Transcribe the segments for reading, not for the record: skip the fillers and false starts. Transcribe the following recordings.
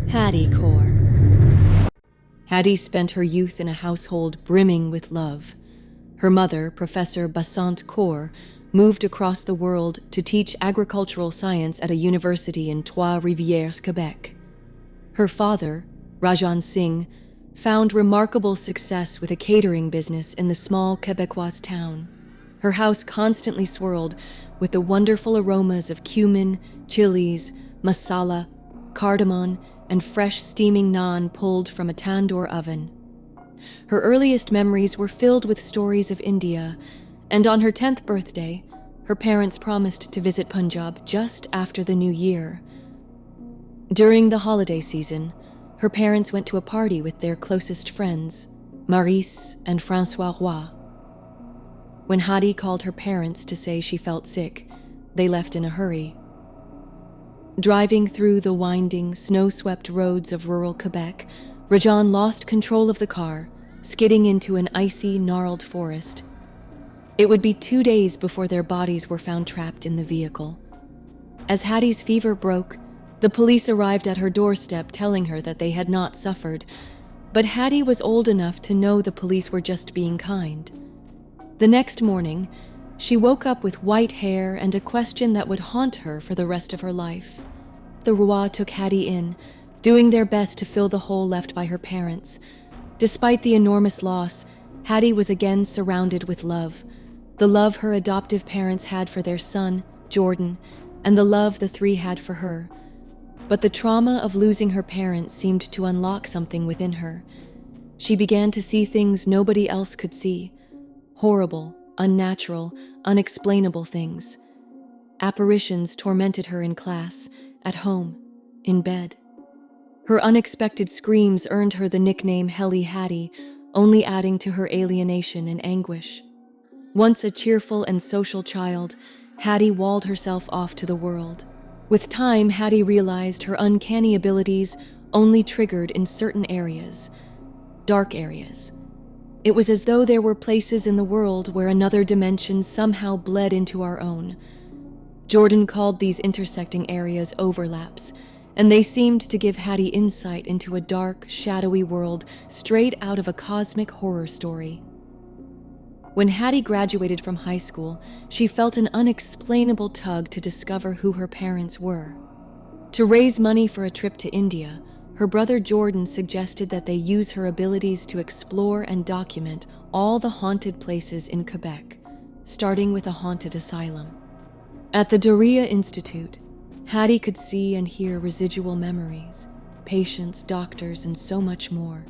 Haddie Kaur. Haddie spent her youth in a household brimming with love. Her mother, Professor Basant Kaur, moved across the world to teach agricultural science at a university in Trois-Rivières, Quebec. Her father, Rajan Singh, found remarkable success with a catering business in the small Quebecois town. Her house constantly swirled with the wonderful aromas of cumin, chilies, masala, cardamom, and fresh steaming naan pulled from a tandoor oven. Her earliest memories were filled with stories of India, and on her 10th birthday, her parents promised to visit Punjab just after the new year. During the holiday season, her parents went to a party with their closest friends, Maurice and François Roy. When Haddie called her parents to say she felt sick, they left in a hurry. Driving through the winding, snow-swept roads of rural Quebec, Rajan lost control of the car, skidding into an icy, gnarled forest. It would be 2 days before their bodies were found trapped in the vehicle. As Haddie's fever broke, the police arrived at her doorstep telling her that they had not suffered, but Haddie was old enough to know the police were just being kind. The next morning, she woke up with white hair and a question that would haunt her for the rest of her life. The Roy took Haddie in, doing their best to fill the hole left by her parents. Despite the enormous loss, Haddie was again surrounded with love, the love her adoptive parents had for their son, Jordan, and the love the three had for her. But the trauma of losing her parents seemed to unlock something within her. She began to see things nobody else could see. Horrible, unnatural, unexplainable things. Apparitions tormented her in class, at home, in bed. Her unexpected screams earned her the nickname Helly Haddie, only adding to her alienation and anguish. Once a cheerful and social child, Haddie walled herself off to the world. With time, Haddie realized her uncanny abilities only triggered in certain areas, dark areas. It was as though there were places in the world where another dimension somehow bled into our own. Jordan called these intersecting areas overlaps, and they seemed to give Haddie insight into a dark, shadowy world straight out of a cosmic horror story. When Haddie graduated from high school, she felt an unexplainable tug to discover who her parents were. To raise money for a trip to India, her brother Jordan suggested that they use her abilities to explore and document all the haunted places in Quebec, starting with a haunted asylum. At the Doria Institute, Haddie could see and hear residual memories, patients, doctors, and so much more.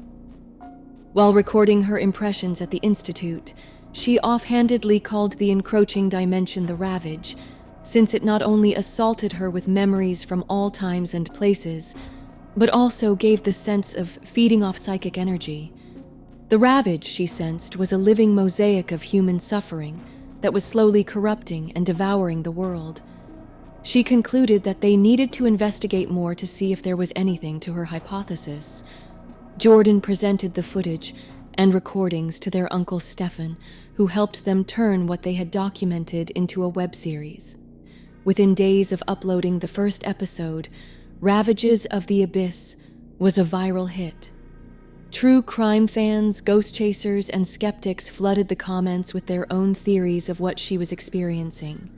While recording her impressions at the Institute, she offhandedly called the encroaching dimension the ravage, since it not only assaulted her with memories from all times and places, but also gave the sense of feeding off psychic energy. The ravage, she sensed, was a living mosaic of human suffering that was slowly corrupting and devouring the world. She concluded that they needed to investigate more to see if there was anything to her hypothesis. Jordan presented the footage and recordings to their uncle Stefan, who helped them turn what they had documented into a web series. Within days of uploading the first episode, Ravages of the Abyss was a viral hit. True crime fans, ghost chasers, and skeptics flooded the comments with their own theories of what she was experiencing.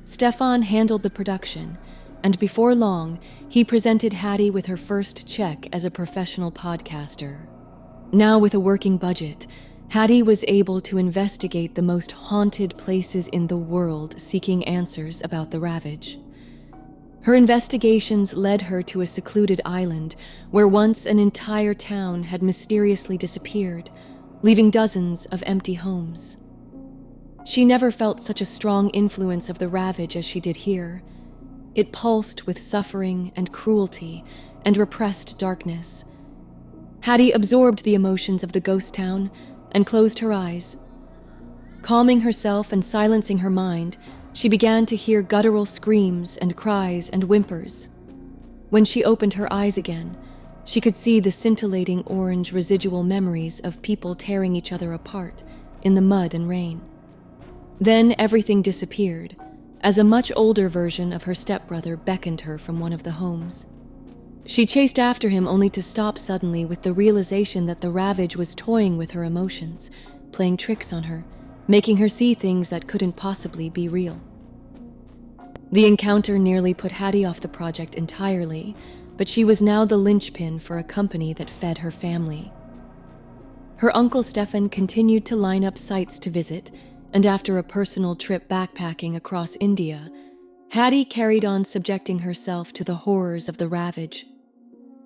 Stefan handled the production, and before long, he presented Haddie with her first check as a professional podcaster. Now with a working budget, Haddie was able to investigate the most haunted places in the world, seeking answers about the ravage. Her investigations led her to a secluded island where once an entire town had mysteriously disappeared, leaving dozens of empty homes. She never felt such a strong influence of the ravage as she did here. It pulsed with suffering and cruelty and repressed darkness. Haddie absorbed the emotions of the ghost town and closed her eyes. Calming herself and silencing her mind, she began to hear guttural screams and cries and whimpers. When she opened her eyes again, she could see the scintillating orange residual memories of people tearing each other apart in the mud and rain. Then everything disappeared, as a much older version of her stepbrother beckoned her from one of the homes. She chased after him only to stop suddenly with the realization that the ravage was toying with her emotions, playing tricks on her, making her see things that couldn't possibly be real. The encounter nearly put Haddie off the project entirely, but she was now the linchpin for a company that fed her family. Her uncle Stefan continued to line up sites to visit, and after a personal trip backpacking across India, Haddie carried on subjecting herself to the horrors of the ravage.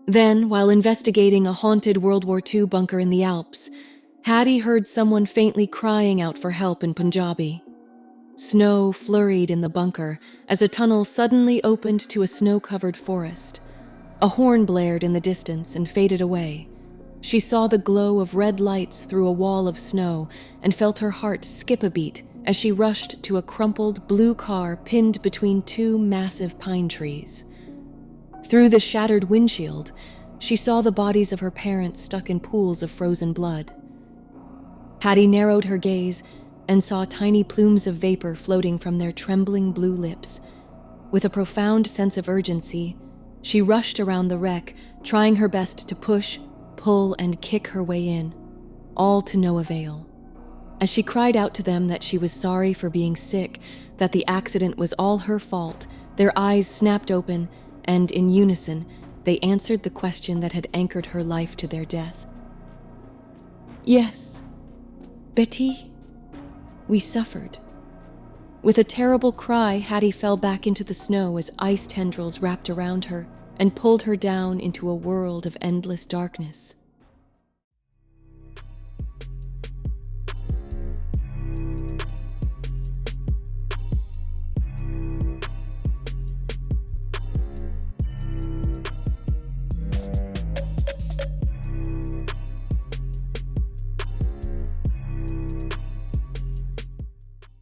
Then, while investigating a haunted World War II bunker in the Alps, Haddie heard someone faintly crying out for help in Punjabi. Snow flurried in the bunker as a tunnel suddenly opened to a snow-covered forest. A horn blared in the distance and faded away. She saw the glow of red lights through a wall of snow and felt her heart skip a beat as she rushed to a crumpled blue car pinned between two massive pine trees. Through the shattered windshield, she saw the bodies of her parents stuck in pools of frozen blood. Haddie narrowed her gaze and saw tiny plumes of vapor floating from their trembling blue lips. With a profound sense of urgency, she rushed around the wreck, trying her best to push, pull, and kick her way in, all to no avail. As she cried out to them that she was sorry for being sick, that the accident was all her fault, their eyes snapped open, and in unison, they answered the question that had anchored her life to their death. Yes, Betty, we suffered. With a terrible cry, Haddie fell back into the snow as ice tendrils wrapped around her and pulled her down into a world of endless darkness.